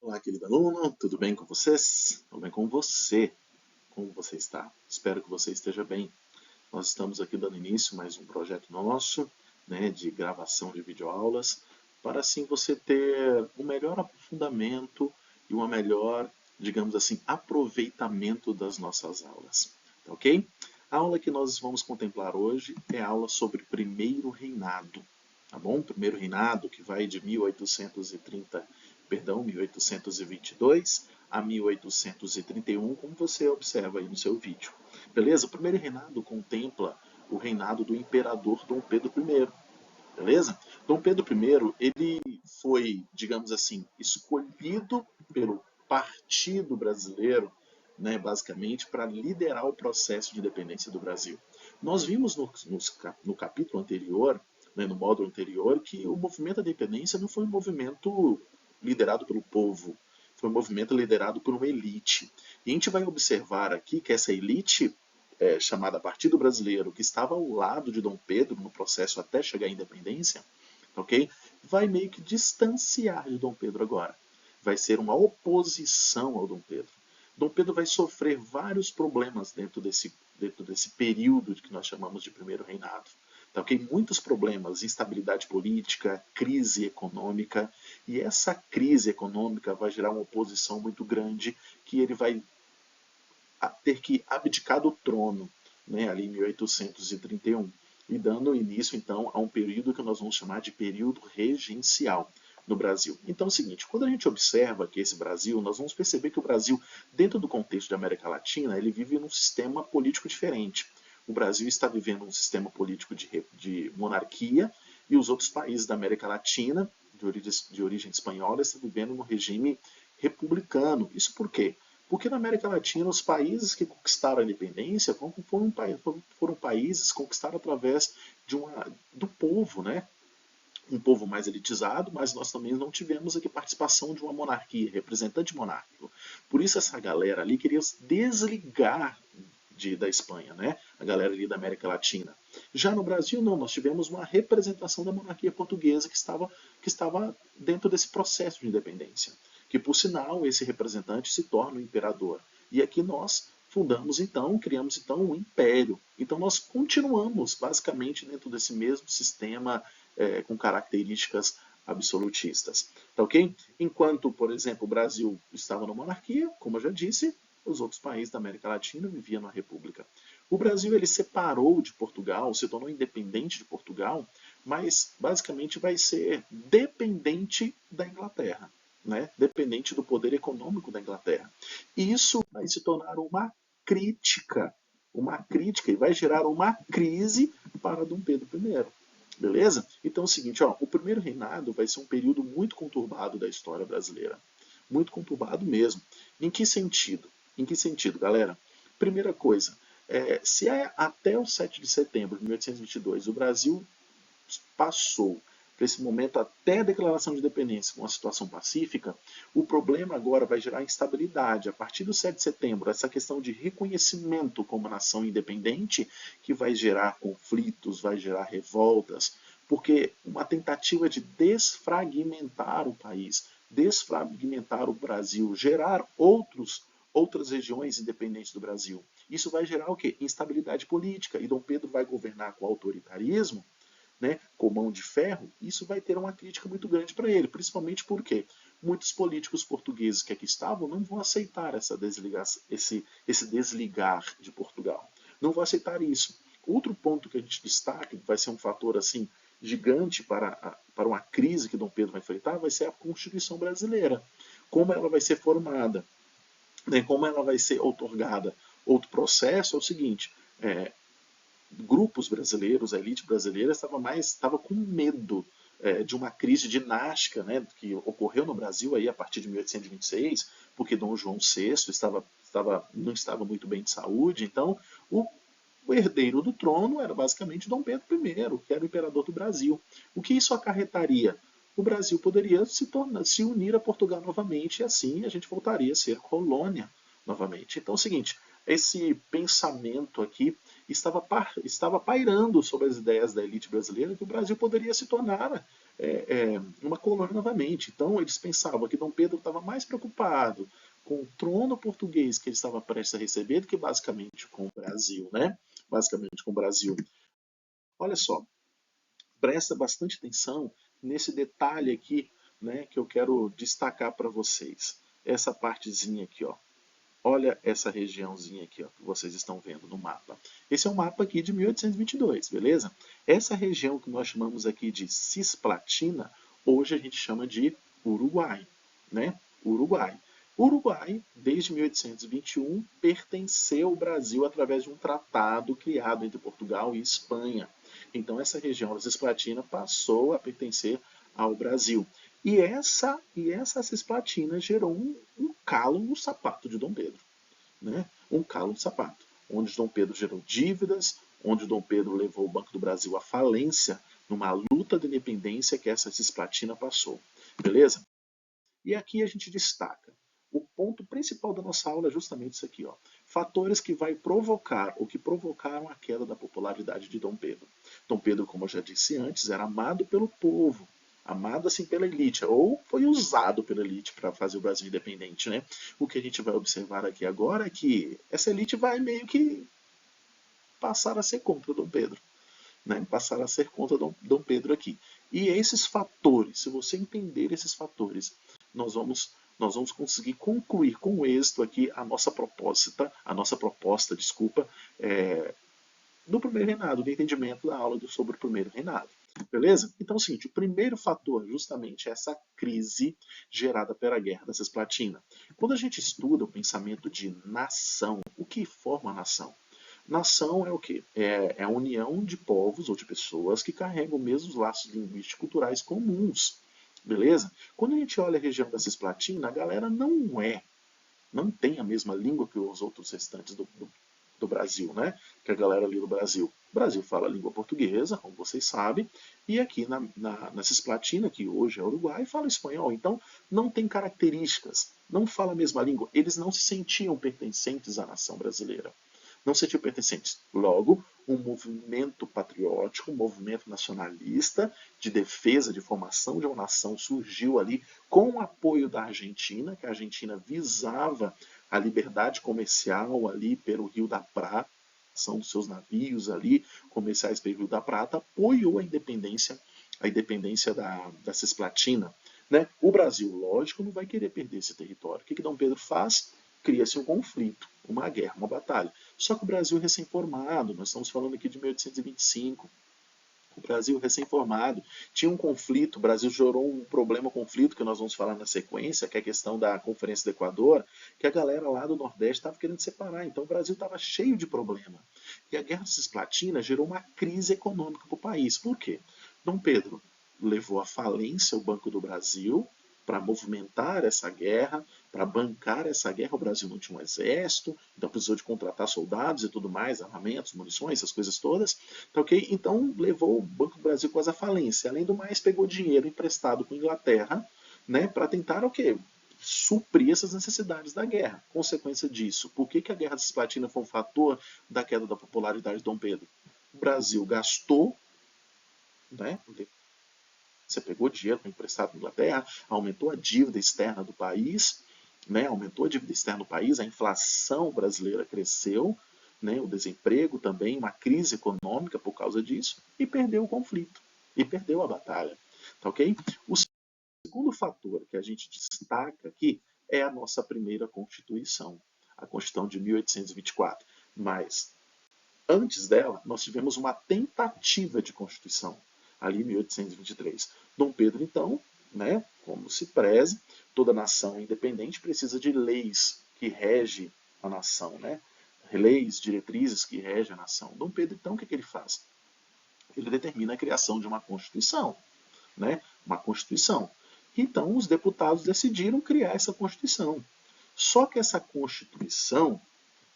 Olá, querido aluno, tudo bem com vocês? Tudo bem com você? Como você está? Espero que você esteja bem. Nós estamos aqui dando início a mais um projeto nosso, de gravação de videoaulas, para assim você ter um melhor aprofundamento e uma melhor, digamos assim, aproveitamento das nossas aulas. Tá ok? A aula que nós vamos contemplar hoje é a aula sobre Primeiro Reinado. Tá bom? Primeiro Reinado, que vai de 1822 a 1831, como você observa aí no seu vídeo. Beleza? O Primeiro Reinado contempla o reinado do imperador Dom Pedro I. Beleza? Dom Pedro I, ele foi, digamos assim, escolhido pelo Partido Brasileiro, basicamente, para liderar o processo de independência do Brasil. Nós vimos no capítulo anterior, no módulo anterior, que o movimento da independência não foi um movimento liderado pelo povo, foi um movimento liderado por uma elite. E a gente vai observar aqui que essa elite chamada Partido Brasileiro, que estava ao lado de Dom Pedro no processo até chegar à independência, ok? Vai meio que distanciar de Dom Pedro agora. Vai ser uma oposição ao Dom Pedro. Dom Pedro vai sofrer vários problemas dentro desse período que nós chamamos de Primeiro Reinado. Tá, okay? Muitos problemas, instabilidade política, crise econômica, e essa crise econômica vai gerar uma oposição muito grande que ele vai ter que abdicar do trono, ali em 1831, e dando início então a um período que nós vamos chamar de período regencial no Brasil. Então é o seguinte, quando a gente observa que esse Brasil, nós vamos perceber que o Brasil, dentro do contexto da América Latina, ele vive num sistema político diferente. O Brasil está vivendo um sistema político de monarquia e os outros países da América Latina, de origem espanhola, estão vivendo num regime republicano. Isso por quê? Porque na América Latina, os países que conquistaram a independência foram países conquistados através do povo, um povo mais elitizado, mas nós também não tivemos aqui participação de uma monarquia, representante monárquico. Por isso essa galera ali queria se desligar da Espanha, a galera ali da América Latina. Já no Brasil, não, nós tivemos uma representação da monarquia portuguesa que estava dentro desse processo de independência. Que, por sinal, esse representante se torna o imperador. E aqui nós criamos então um império. Então nós continuamos basicamente dentro desse mesmo sistema com características absolutistas. Tá ok? Enquanto, por exemplo, o Brasil estava na monarquia, como eu já disse, os outros países da América Latina viviam na república. O Brasil ele separou de Portugal, se tornou independente de Portugal, mas basicamente vai ser dependente da Inglaterra. Dependente do poder econômico da Inglaterra. E isso vai se tornar uma crítica, e vai gerar uma crise para Dom Pedro I. Beleza? Então é o seguinte, o primeiro reinado vai ser um período muito conturbado da história brasileira. Muito conturbado mesmo. Em que sentido? Em que sentido, galera? Primeira coisa, se até o 7 de setembro de 1822 o Brasil passou para esse momento até a declaração de independência com uma situação pacífica, o problema agora vai gerar instabilidade. A partir do 7 de setembro, essa questão de reconhecimento como nação independente, que vai gerar conflitos, vai gerar revoltas, porque uma tentativa de desfragmentar o país, desfragmentar o Brasil, gerar outras regiões independentes do Brasil. Isso vai gerar o quê? Instabilidade política. E Dom Pedro vai governar com autoritarismo, com mão de ferro, isso vai ter uma crítica muito grande para ele, principalmente porque muitos políticos portugueses que aqui estavam não vão aceitar esse desligar de Portugal. Não vão aceitar isso. Outro ponto que a gente destaca, que vai ser um fator assim gigante para uma crise que Dom Pedro vai enfrentar, vai ser a Constituição brasileira. Como ela vai ser formada, como ela vai ser outorgada. Outro processo é o seguinte, grupos brasileiros, a elite brasileira estava com medo de uma crise dinástica, que ocorreu no Brasil aí a partir de 1826, porque Dom João VI não estava muito bem de saúde, então o herdeiro do trono era basicamente Dom Pedro I, que era o imperador do Brasil. O que isso acarretaria? O Brasil poderia se unir a Portugal novamente e assim a gente voltaria a ser colônia novamente. Então é o seguinte, esse pensamento aqui estava pairando sobre as ideias da elite brasileira que o Brasil poderia se tornar uma colônia novamente. Então eles pensavam que Dom Pedro estava mais preocupado com o trono português que ele estava prestes a receber do que basicamente com o Brasil, né? Basicamente com o Brasil. Olha só, presta bastante atenção nesse detalhe aqui, né, que eu quero destacar para vocês. Essa partezinha aqui, ó. Olha essa regiãozinha aqui, ó, que vocês estão vendo no mapa. Esse é um mapa aqui de 1822, beleza? Essa região que nós chamamos aqui de Cisplatina, hoje a gente chama de Uruguai, né? Uruguai. Uruguai, desde 1821, pertenceu ao Brasil através de um tratado criado entre Portugal e Espanha. Então essa região da Cisplatina passou a pertencer ao Brasil. E essa cisplatina gerou um calo no sapato de Dom Pedro, né? Um calo no sapato, onde Dom Pedro gerou dívidas, onde Dom Pedro levou o Banco do Brasil à falência, numa luta de independência que essa cisplatina passou. Beleza? E aqui a gente destaca o ponto principal da nossa aula é justamente isso aqui, ó. Fatores que vai provocar, ou que provocaram a queda da popularidade de Dom Pedro. Dom Pedro, como eu já disse antes, era amado pelo povo, amado assim pela elite, ou foi usado pela elite para fazer o Brasil independente, né? O que a gente vai observar aqui agora é que essa elite vai meio que passar a ser contra Dom Pedro, né? Passar a ser contra Dom Pedro aqui. E esses fatores, se você entender esses fatores, nós vamos conseguir concluir com êxito aqui a nossa proposta, desculpa, do primeiro reinado, do entendimento da aula sobre o primeiro reinado. Beleza? Então é o seguinte, o primeiro fator justamente é essa crise gerada pela Guerra da Cisplatina. Quando a gente estuda o pensamento de nação, o que forma a nação? Nação é o quê? É a união de povos ou de pessoas que carregam os mesmos laços linguísticos e culturais comuns. Beleza? Quando a gente olha a região da Cisplatina, a galera não tem a mesma língua que os outros restantes do Brasil, né? Que a galera ali do Brasil. O Brasil fala a língua portuguesa, como vocês sabem, e aqui na Cisplatina, que hoje é Uruguai, fala espanhol. Então, não tem características, não fala a mesma língua. Eles não se sentiam pertencentes à nação brasileira. Não se sentiam pertencentes. Logo, um movimento patriótico, um movimento nacionalista de defesa, de formação de uma nação surgiu ali com o apoio da Argentina, que a Argentina visava a liberdade comercial ali pelo Rio da Prata, são dos seus navios ali comerciais pelo Rio da Prata, apoiou a independência da Cisplatina. Né? O Brasil, lógico, não vai querer perder esse território. O que Dom Pedro faz? Cria-se um conflito, uma guerra, uma batalha. Só que o Brasil recém-formado, nós estamos falando aqui de 1825, o Brasil recém-formado, tinha um conflito, o Brasil gerou um problema, um conflito que nós vamos falar na sequência, que é a questão da Conferência do Equador, que a galera lá do Nordeste estava querendo separar, então o Brasil estava cheio de problema. E a Guerra Cisplatina gerou uma crise econômica para o país. Por quê? Dom Pedro levou à falência o Banco do Brasil, para movimentar essa guerra, para bancar essa guerra. O Brasil não tinha um exército, então precisou de contratar soldados e tudo mais, armamentos, munições, essas coisas todas. Tá, okay? Então levou o Banco do Brasil quase à falência. Além do mais, pegou dinheiro emprestado com a Inglaterra, né, para tentar o quê? Suprir essas necessidades da guerra. Consequência disso, por que a Guerra da Cisplatina foi um fator da queda da popularidade de Dom Pedro? O Brasil gastou, né, você pegou dinheiro emprestado na Inglaterra, aumentou a dívida externa do país, né? Aumentou a dívida externa do país, a inflação brasileira cresceu, né? O desemprego também, uma crise econômica por causa disso, e perdeu o conflito, e perdeu a batalha. Tá ok? O segundo fator que a gente destaca aqui é a nossa primeira Constituição, a Constituição de 1824. Mas antes dela, nós tivemos uma tentativa de Constituição, ali em 1823. Dom Pedro, então, né, como se preze, toda nação independente precisa de leis que regem a nação, né? Leis, diretrizes que regem a nação. Dom Pedro, então, o que ele faz? Ele determina a criação de uma Constituição, né? Uma Constituição. Então, os deputados decidiram criar essa Constituição. Só que essa Constituição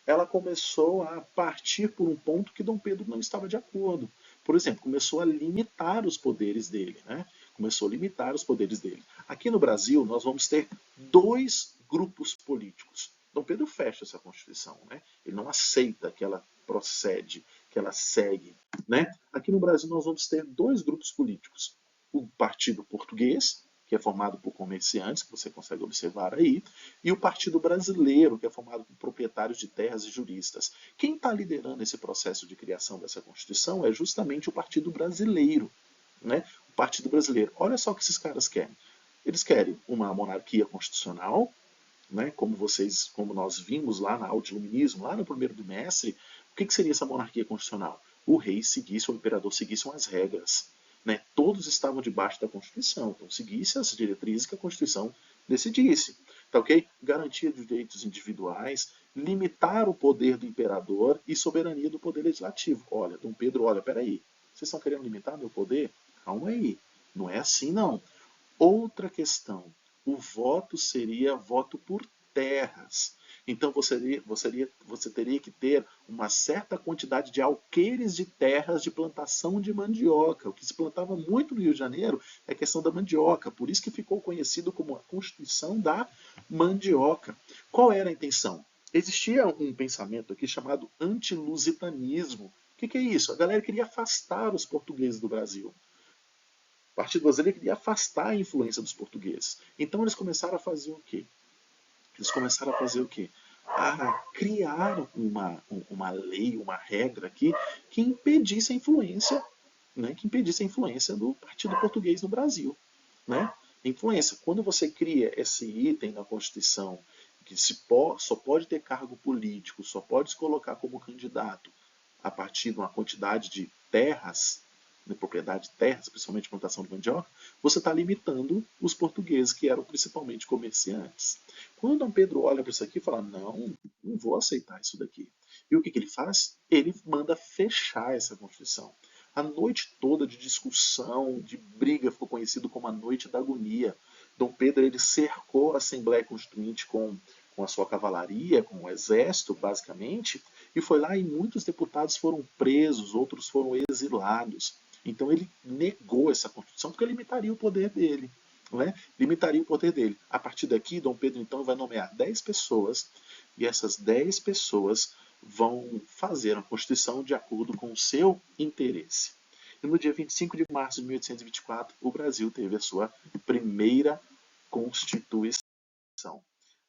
ela começou a partir por um ponto que Dom Pedro não estava de acordo. Por exemplo, começou a limitar os poderes dele, né? Começou a limitar os poderes dele. Aqui no Brasil, nós vamos ter dois grupos políticos. Dom Pedro fecha essa Constituição, né? Ele não aceita que ela procede, que ela segue, né? Aqui no Brasil, nós vamos ter dois grupos políticos. o Partido Português, que é formado por comerciantes, que você consegue observar aí, e o Partido Brasileiro, que é formado por proprietários de terras e juristas. Quem está liderando esse processo de criação dessa Constituição é justamente o Partido Brasileiro, né? O Partido Brasileiro. Olha só o que esses caras querem. Eles querem uma monarquia constitucional, né? Como nós vimos lá na aula de iluminismo, lá no primeiro bimestre, o que seria essa monarquia constitucional? O rei seguisse, o imperador seguisse as regras. Né? Todos estavam debaixo da Constituição, então seguisse as diretrizes que a Constituição decidisse. Tá ok? Garantia de direitos individuais, limitar o poder do imperador e soberania do poder legislativo. Olha, Dom Pedro, olha, peraí, vocês estão querendo limitar meu poder? Calma aí, não é assim não. Outra questão, o voto seria voto por terras. Então você teria que ter uma certa quantidade de alqueires de terras de plantação de mandioca. O que se plantava muito no Rio de Janeiro é a questão da mandioca. Por isso que ficou conhecido como a Constituição da Mandioca. Qual era a intenção? Existia um pensamento aqui chamado antilusitanismo. O que é isso? A galera queria afastar os portugueses do Brasil. O Partido Brasileiro queria afastar a influência dos portugueses. Então eles começaram a fazer o quê? Eles começaram a fazer o quê? A criar uma lei, uma regra aqui que impedisse a influência, né, que impedisse a influência do Partido Português no Brasil. Né? Influência. Quando você cria esse item na Constituição, que só pode ter cargo político, só pode se colocar como candidato a partir de uma quantidade de terras, de propriedade de terras, principalmente plantação de mandioca, você está limitando os portugueses, que eram principalmente comerciantes. Quando Dom Pedro olha para isso aqui e fala, não vou aceitar isso daqui. E o que ele faz? Ele manda fechar essa Constituição. A noite toda de discussão, de briga, ficou conhecido como a Noite da Agonia. Dom Pedro ele cercou a Assembleia Constituinte com a sua cavalaria, com o exército, basicamente, e foi lá e muitos deputados foram presos, outros foram exilados. Então ele negou essa Constituição porque limitaria o poder dele. Né? Limitaria o poder dele. A partir daqui, Dom Pedro então vai nomear 10 pessoas, e essas 10 pessoas vão fazer a Constituição de acordo com o seu interesse. E no dia 25 de março de 1824, o Brasil teve a sua primeira Constituição.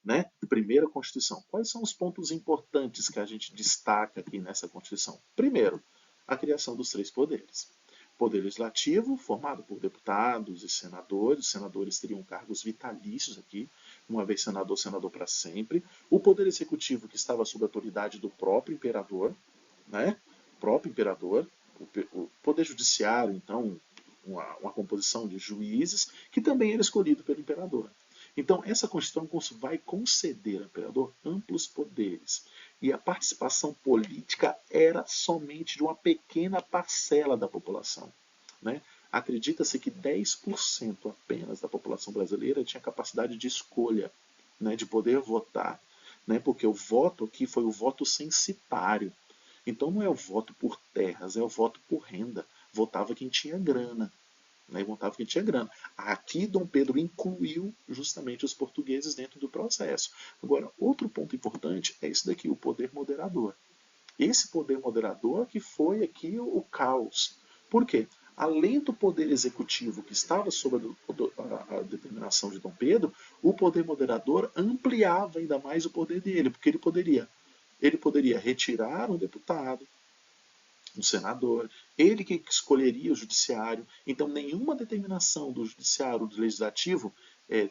Né? Primeira Constituição. Quais são os pontos importantes que a gente destaca aqui nessa Constituição? Primeiro, a criação dos 3 poderes. Poder legislativo, formado por deputados e senadores. Os senadores teriam cargos vitalícios aqui, uma vez senador, senador para sempre. O poder executivo, que estava sob a autoridade do próprio imperador, né? O próprio imperador. O poder judiciário, então, uma composição de juízes, que também era escolhido pelo imperador. Então, essa Constituição vai conceder ao imperador amplos poderes. E a participação política era somente de uma pequena parcela da população. Né? Acredita-se que 10% apenas da população brasileira tinha capacidade de escolha, né, de poder votar. Né? Porque o voto aqui foi o voto censitário. Então não é o voto por terras, é o voto por renda. Votava quem tinha grana. Né, votava quem tinha grana. Aqui Dom Pedro incluiu justamente os portugueses dentro do processo. Agora, outro ponto importante é esse daqui, o poder moderador. Esse poder moderador que foi aqui o caos. Por quê? Além do poder executivo que estava sob a determinação de Dom Pedro, o poder moderador ampliava ainda mais o poder dele, porque ele poderia retirar um deputado, um senador, ele que escolheria o judiciário. Então, nenhuma determinação do judiciário ou do legislativo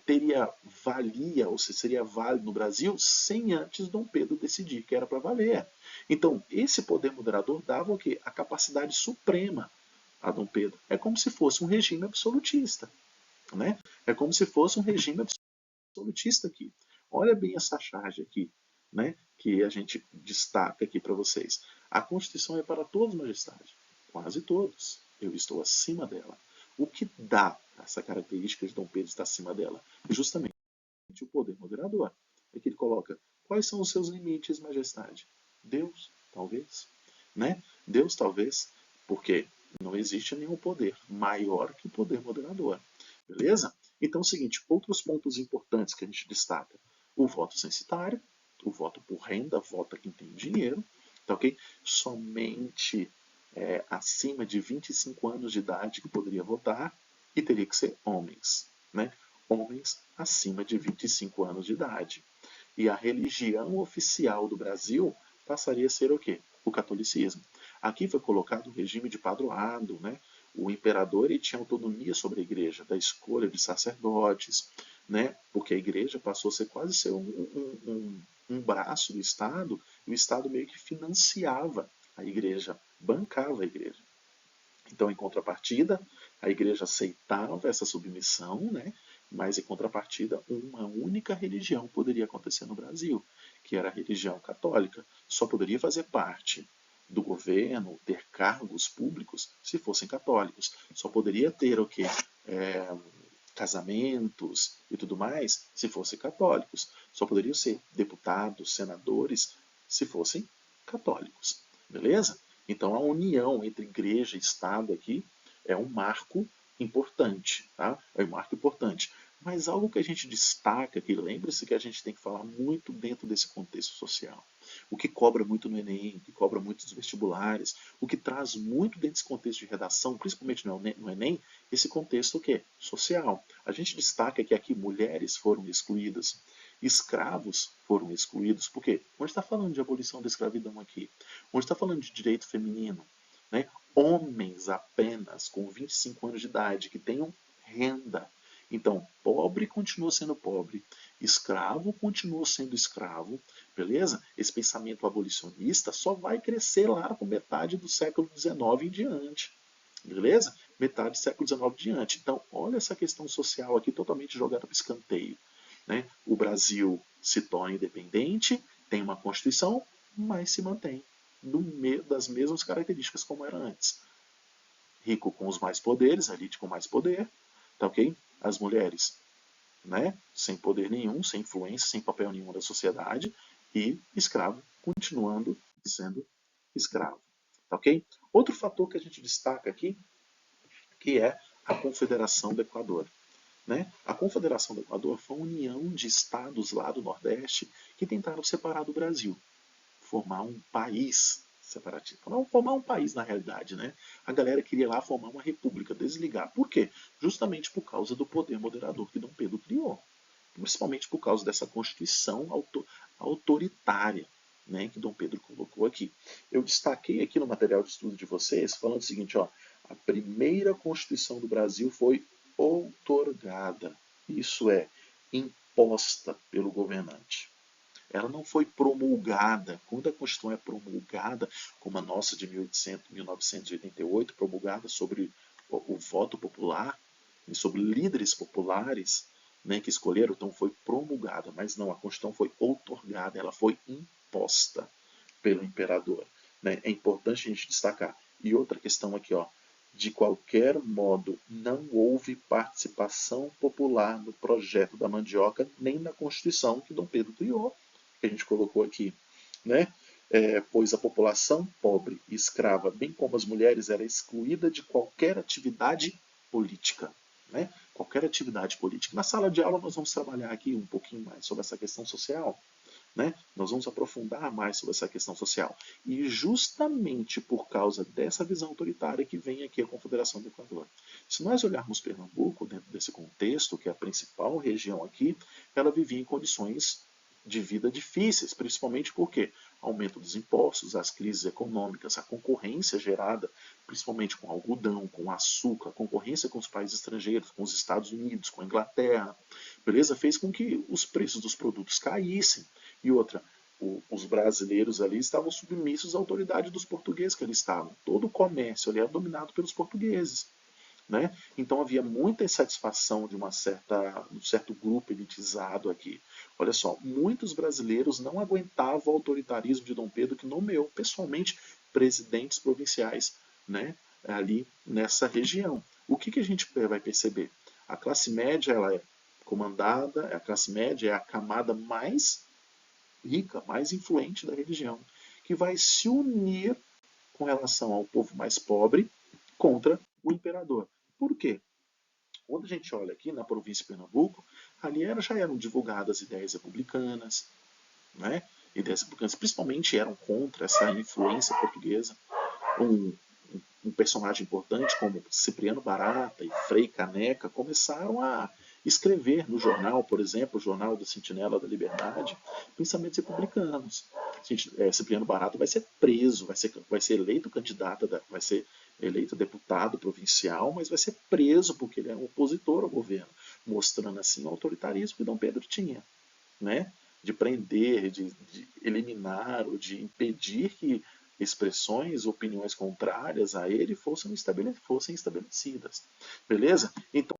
teria valia, ou seria válido no Brasil, sem antes Dom Pedro decidir que era para valer. Então, esse poder moderador dava o quê? A capacidade suprema a Dom Pedro. É como se fosse um regime absolutista. Né? É como se fosse um regime absolutista aqui. Olha bem essa charge aqui, né, que a gente destaca aqui para vocês. A Constituição é para todos, majestade. Quase todos. Eu estou acima dela. O que dá essa característica de Dom Pedro estar acima dela? Justamente o poder moderador. É que ele coloca, quais são os seus limites, majestade? Deus, talvez. Né? Deus, talvez, porque não existe nenhum poder maior que o poder moderador. Beleza? Então é o seguinte, outros pontos importantes que a gente destaca. O voto censitário, o voto por renda, vota quem tem dinheiro, tá ok? Somente acima de 25 anos de idade que poderia votar, e teria que ser homens, né? Homens acima de 25 anos de idade. E a religião oficial do Brasil passaria a ser o quê? O catolicismo. Aqui foi colocado o regime de padroado, né? O imperador ele tinha autonomia sobre a igreja, da escolha de sacerdotes, né? Porque a igreja passou a ser quase ser um braço do Estado, e o Estado meio que financiava a igreja, bancava a igreja. Então, em contrapartida, a igreja aceitava essa submissão, né? Mas em contrapartida, uma única religião poderia acontecer no Brasil, que era a religião católica. Só poderia fazer parte do governo, ter cargos públicos, se fossem católicos. Só poderia ter o quê? É, casamentos e tudo mais, se fossem católicos. Só poderiam ser deputados, senadores, se fossem católicos. Beleza? Então a união entre igreja e Estado aqui é um marco importante, tá? É um marco importante. Mas algo que a gente destaca aqui, lembre-se que a gente tem que falar muito dentro desse contexto social. O que cobra muito no Enem, o que cobra muito nos vestibulares, o que traz muito dentro desse contexto de redação, principalmente no Enem, esse contexto o quê? Social. A gente destaca que aqui mulheres foram excluídas, escravos foram excluídos, por quê? Onde está falando de abolição da escravidão aqui? Onde está falando de direito feminino? Né? Homens apenas com 25 anos de idade que tenham renda. Então, pobre continua sendo pobre, escravo continua sendo escravo, beleza? Esse pensamento abolicionista só vai crescer lá com metade do século XIX em diante, beleza? Metade do século XIX em diante. Então, olha essa questão social aqui totalmente jogada para o escanteio. Né? O Brasil se torna independente, tem uma Constituição, mas se mantém das mesmas características como era antes. Rico com os mais poderes, a elite com mais poder, tá ok? As mulheres, né, sem poder nenhum, sem influência, sem papel nenhum da sociedade, e escravo continuando sendo escravo, tá ok? Outro fator que a gente destaca aqui, que é a Confederação do Equador. Né? A Confederação do Equador foi uma união de estados lá do Nordeste que tentaram separar do Brasil, formar um país separatista. Formar um país na realidade, né? A galera queria lá formar uma república, desligar. Por quê? Justamente por causa do poder moderador que Dom Pedro criou. Principalmente por causa dessa constituição autoritária, né, que Dom Pedro colocou aqui. Eu destaquei aqui no material de estudo de vocês, falando o seguinte, ó, a primeira Constituição do Brasil foi outorgada, isso é, imposta pelo governante. Ela não foi promulgada. Quando a Constituição é promulgada, como a nossa de 1988, promulgada sobre o voto popular e sobre líderes populares, né, que escolheram, então foi promulgada, mas não, a Constituição foi outorgada, ela foi imposta pelo imperador. Né? É importante a gente destacar. E outra questão aqui, ó, de qualquer modo, não houve participação popular no projeto da mandioca, nem na Constituição que Dom Pedro criou, que a gente colocou aqui. Né? Pois a população pobre e escrava, bem como as mulheres, era excluída de qualquer atividade política. Né? Qualquer atividade política. Na sala de aula nós vamos trabalhar aqui um pouquinho mais sobre essa questão social. Né? Nós vamos aprofundar mais sobre essa questão social. E justamente por causa dessa visão autoritária que vem aqui a Confederação do Equador. Se nós olharmos Pernambuco dentro desse contexto, que é a principal região aqui, ela vivia em condições de vida difíceis, principalmente porque aumento dos impostos, as crises econômicas, a concorrência gerada principalmente com algodão, com açúcar, a concorrência com os países estrangeiros, com os Estados Unidos, com a Inglaterra, beleza? Fez com que os preços dos produtos caíssem. E outra, os brasileiros ali estavam submissos à autoridade dos portugueses que ali estavam. Todo o comércio ali era dominado pelos portugueses. Né? Então havia muita insatisfação de um certo grupo elitizado aqui. Olha só, muitos brasileiros não aguentavam o autoritarismo de Dom Pedro, que nomeou pessoalmente presidentes provinciais, né, ali nessa região. O que a gente vai perceber? A classe média ela é comandada, a classe média é a camada mais rica, mais influente da religião, que vai se unir com relação ao povo mais pobre contra o imperador. Por quê? Quando a gente olha aqui na província de Pernambuco, ali já eram divulgadas ideias republicanas, né? Ideias republicanas principalmente eram contra essa influência portuguesa. um personagem importante como Cipriano Barata e Frei Caneca começaram a escrever no jornal, por exemplo, o Jornal do Sentinela da Liberdade, pensamentos republicanos. Cipriano Barata vai ser preso, vai ser eleito candidato, vai ser eleito deputado provincial, mas vai ser preso porque ele é um opositor ao governo, mostrando assim o autoritarismo que Dom Pedro tinha, né? De prender, de eliminar ou de impedir que expressões, opiniões contrárias a ele fossem estabelecidas. Beleza? Então,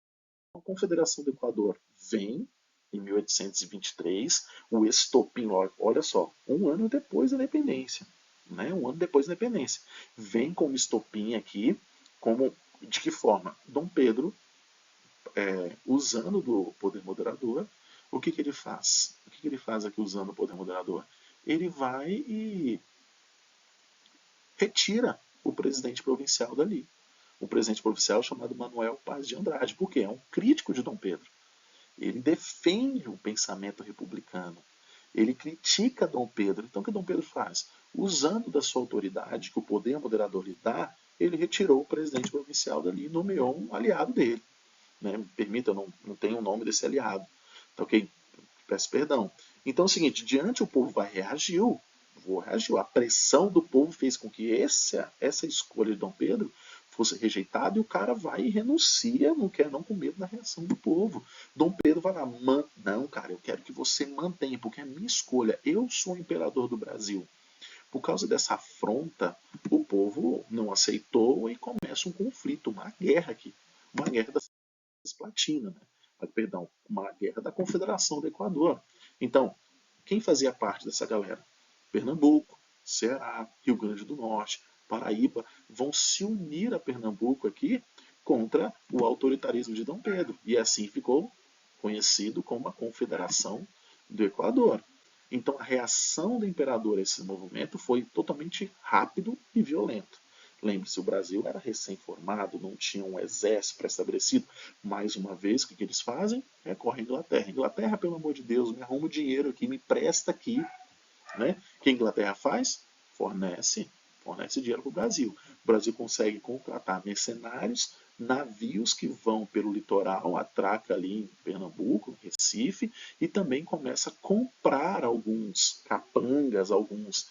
a Confederação do Equador vem em 1823, o estopim, olha só, um ano depois da independência, né? Um ano depois da independência, vem como estopim aqui, como de que forma? Dom Pedro, usando do poder moderador, o que ele faz? O que ele faz aqui usando o poder moderador? Ele vai e retira o presidente provincial dali. O presidente provincial chamado Manuel Paz de Andrade. Por quê? É um crítico de Dom Pedro. Ele defende o pensamento republicano. Ele critica Dom Pedro. Então o que Dom Pedro faz? Usando da sua autoridade, que o poder moderador lhe dá, ele retirou o presidente provincial dali e nomeou um aliado dele. Né? Me permita, eu não tenho o nome desse aliado. Tá ok? Peço perdão. Então é o seguinte, diante o povo reagiu. A pressão do povo fez com que essa escolha de Dom Pedro fosse rejeitada e o cara vai e renuncia, não quer não, com medo da reação do povo. Dom Pedro vai lá, não, cara, eu quero que você mantenha, porque é minha escolha, eu sou o imperador do Brasil. Por causa dessa afronta, o povo não aceitou e começa um conflito, uma guerra aqui, uma guerra da Cisplatina, né? Perdão, uma guerra da Confederação do Equador. Então, quem fazia parte dessa galera? Pernambuco, Ceará, Rio Grande do Norte, Paraíba, vão se unir a Pernambuco aqui contra o autoritarismo de Dom Pedro. E assim ficou conhecido como a Confederação do Equador. Então a reação do imperador a esse movimento foi totalmente rápido e violento. Lembre-se, o Brasil era recém-formado, não tinha um exército pré-estabelecido. Mais uma vez, o que eles fazem? Recorrem à Inglaterra. Inglaterra, pelo amor de Deus, me arruma o dinheiro aqui, me presta aqui. Né? O que a Inglaterra faz? Fornece dinheiro para o Brasil. O Brasil consegue contratar mercenários, navios que vão pelo litoral, atraca ali em Pernambuco, Recife, e também começa a comprar alguns capangas, alguns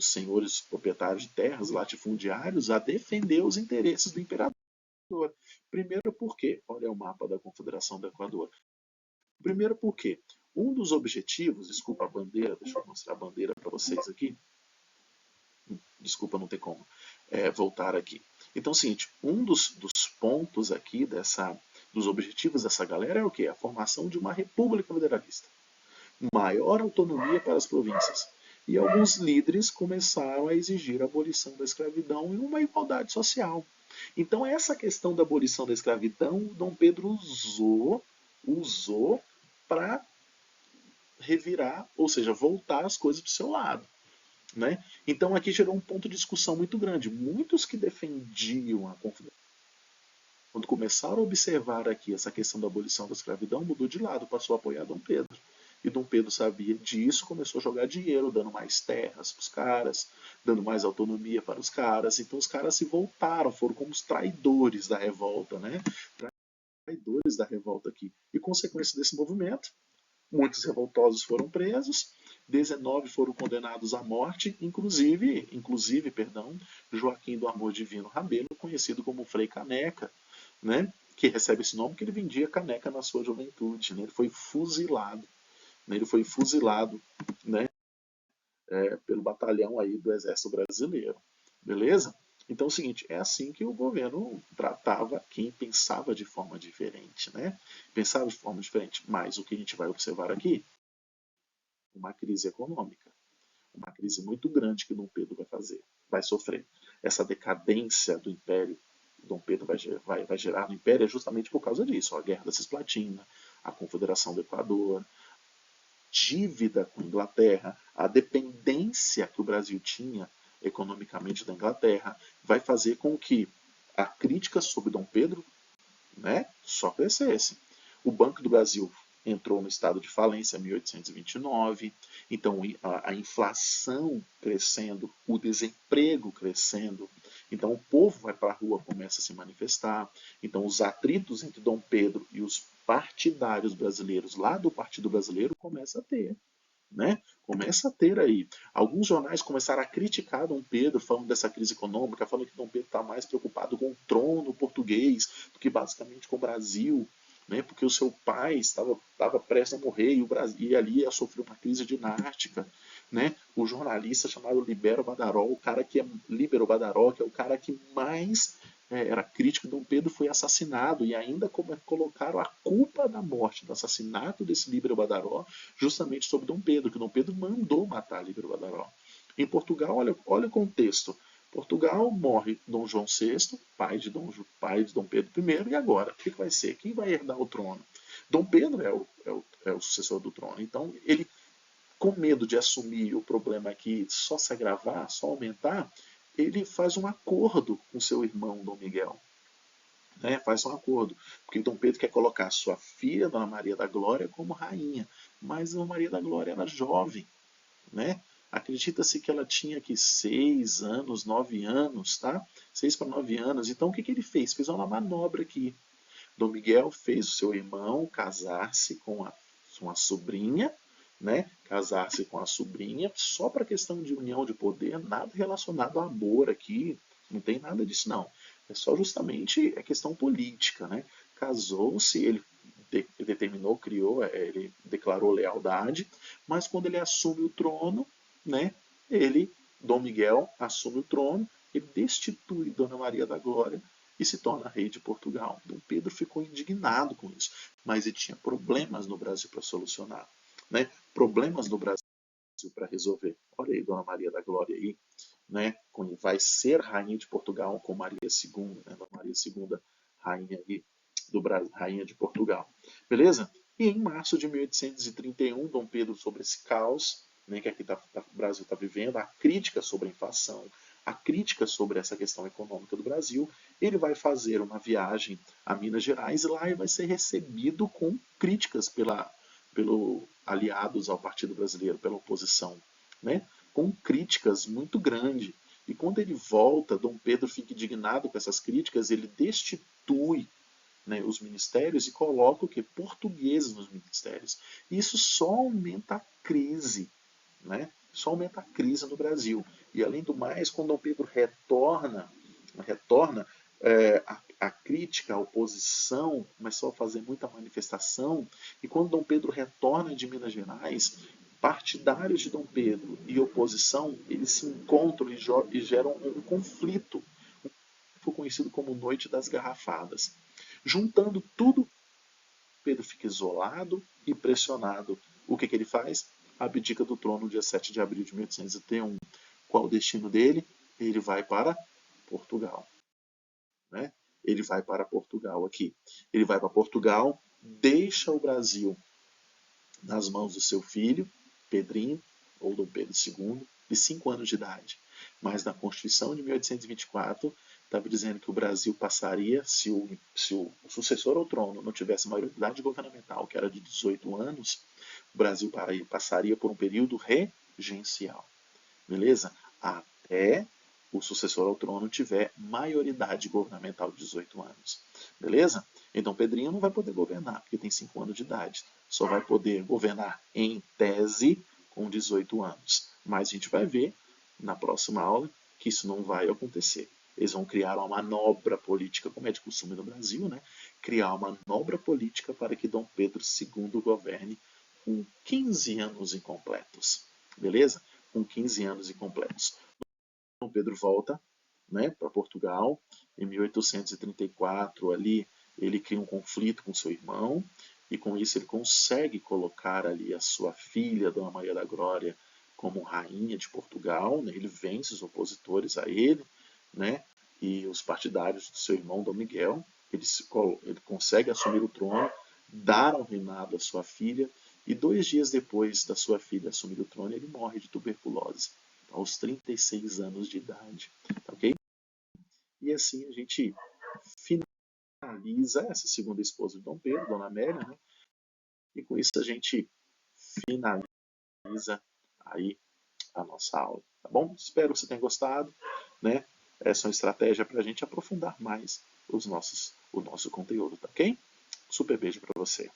senhores proprietários de terras, latifundiários, a defender os interesses do imperador. Primeiro porque, olha o mapa da Confederação do Equador. Primeiro porque um dos objetivos, desculpa a bandeira, deixa eu mostrar a bandeira para vocês aqui. Desculpa, não ter como voltar aqui. Então é o seguinte, um dos pontos aqui dos objetivos dessa galera é o quê? A formação de uma república federalista. Maior autonomia para as províncias. E alguns líderes começaram a exigir a abolição da escravidão e uma igualdade social. Então essa questão da abolição da escravidão, Dom Pedro usou para revirar, ou seja, voltar as coisas para o seu lado. Né? Então aqui gerou um ponto de discussão muito grande. Muitos que defendiam a Confederação, quando começaram a observar aqui essa questão da abolição da escravidão, mudou de lado, passou a apoiar Dom Pedro. E Dom Pedro sabia disso, começou a jogar dinheiro, dando mais terras para os caras, dando mais autonomia para os caras. Então os caras se voltaram, foram como os traidores da revolta, né? Traidores da revolta aqui. E consequência desse movimento, muitos revoltosos foram presos, 19 foram condenados à morte, inclusive, Joaquim do Amor Divino Rabelo, conhecido como Frei Caneca, né? Que recebe esse nome porque ele vendia caneca na sua juventude. Né? Ele foi fuzilado. Né? Ele foi fuzilado, né? Pelo batalhão aí do Exército Brasileiro. Beleza? Então é o seguinte, é assim que o governo tratava quem pensava de forma diferente, né? Pensava de forma diferente. Mas o que a gente vai observar aqui? Uma crise econômica. Uma crise muito grande que Dom Pedro vai sofrer. Essa decadência do Império que Dom Pedro vai gerar no Império é justamente por causa disso. A Guerra da Cisplatina, a Confederação do Equador, dívida com a Inglaterra, a dependência que o Brasil tinha economicamente da Inglaterra, vai fazer com que a crítica sobre Dom Pedro, né, só crescesse. O Banco do Brasil entrou no estado de falência em 1829, então a inflação crescendo, o desemprego crescendo, Então o povo vai para a rua, começa a se manifestar. Então os atritos entre Dom Pedro e os partidários brasileiros lá do Partido Brasileiro começa a ter, né? Começa a ter aí. Alguns jornais começaram a criticar Dom Pedro, falando dessa crise econômica, falando que Dom Pedro está mais preocupado com o trono português do que basicamente com o Brasil, né? Porque o seu pai estava prestes a morrer e o Brasil e ali ia sofrer uma crise dinástica, né? O jornalista chamado Libero Badaró, o cara que é Libero Badaró, que é o cara que mais era crítico de Dom Pedro, foi assassinado e ainda colocaram a culpa da morte, do assassinato desse Líbero Badaró, justamente sobre Dom Pedro, que Dom Pedro mandou matar Líbero Badaró. Em Portugal, olha o contexto. Portugal morre Dom João VI, pai de Dom Pedro I, e agora? O que vai ser? Quem vai herdar o trono? Dom Pedro é o sucessor do trono. Então, ele, com medo de assumir o problema aqui só se agravar, só aumentar, ele faz um acordo com seu irmão Dom Miguel. Né? Faz um acordo. Porque Dom Pedro quer colocar sua filha, Dona Maria da Glória, como rainha. Mas Dona Maria da Glória era jovem. Né? Acredita-se que ela tinha aqui 6 anos, 9 anos, tá? 6 para 9 anos. Então o que, que ele fez? Fez uma manobra aqui. Dom Miguel fez o seu irmão casar-se com a sobrinha, né? Casar-se com a sobrinha, só para questão de união de poder, nada relacionado a amor aqui, não tem nada disso não. É só justamente a questão política, né? Casou-se, ele determinou, criou, ele declarou lealdade, mas quando ele assume o trono, né? Ele, Dom Miguel, assume o trono, ele destitui Dona Maria da Glória e se torna rei de Portugal. Dom Pedro ficou indignado com isso, mas ele tinha problemas no Brasil para solucionar, né? Problemas no Brasil para resolver. Olha aí, Dona Maria da Glória aí, né? Vai ser rainha de Portugal com Maria II, né? Dona Maria II, rainha aí do Brasil, rainha de Portugal, beleza? E em março de 1831, Dom Pedro, sobre esse caos, né, que aqui o Brasil está vivendo, a crítica sobre a inflação, a crítica sobre essa questão econômica do Brasil, ele vai fazer uma viagem a Minas Gerais e lá ele vai ser recebido com críticas pelo aliados ao Partido Brasileiro, pela oposição, né? Com críticas muito grandes. E quando ele volta, Dom Pedro fica indignado com essas críticas, ele destitui, né, os ministérios e coloca o que? Portugueses nos ministérios. E isso só aumenta a crise, né? Só aumenta a crise no Brasil. E além do mais, quando Dom Pedro retorna, a crítica, a oposição começou a fazer muita manifestação. E quando Dom Pedro retorna de Minas Gerais, partidários de Dom Pedro e oposição, eles se encontram e geram um conflito, que foi conhecido como Noite das Garrafadas. Juntando tudo, Pedro fica isolado e pressionado. O que ele faz? Abdica do trono no dia 7 de abril de 1831. Qual o destino dele? Ele vai para Portugal. Né? Ele vai para Portugal aqui. Ele vai para Portugal, deixa o Brasil nas mãos do seu filho, Pedrinho, ou Dom Pedro II, de 5 anos de idade. Mas na Constituição de 1824 estava dizendo que o Brasil passaria, se o sucessor ao trono não tivesse maioridade governamental, que era de 18 anos, o Brasil passaria por um período regencial. Beleza? Até o sucessor ao trono tiver maioridade governamental de 18 anos. Beleza? Então Pedrinho não vai poder governar, porque tem 5 anos de idade. Só vai poder governar em tese com 18 anos. Mas a gente vai ver na próxima aula que isso não vai acontecer. Eles vão criar uma manobra política, como é de costume no Brasil, né? Criar uma manobra política para que Dom Pedro II governe com 15 anos incompletos. Beleza? Com 15 anos incompletos. Dom Pedro volta, né, para Portugal. Em 1834, ali, ele cria um conflito com seu irmão e com isso ele consegue colocar ali a sua filha, Dona Maria da Glória, como rainha de Portugal. Né? Ele vence os opositores a ele, né, e os partidários do seu irmão Dom Miguel. Ele consegue assumir o trono, dar ao reinado à sua filha e 2 dias depois da sua filha assumir o trono, ele morre de tuberculose aos 36 anos de idade. Ok? E assim a gente finaliza essa segunda esposa de Dom Pedro, Dona Amélia, né? E com isso a gente finaliza aí a nossa aula, tá bom? Espero que você tenha gostado, né? essa é uma estratégia para a gente aprofundar mais o nosso conteúdo, tá ok? Super beijo para você.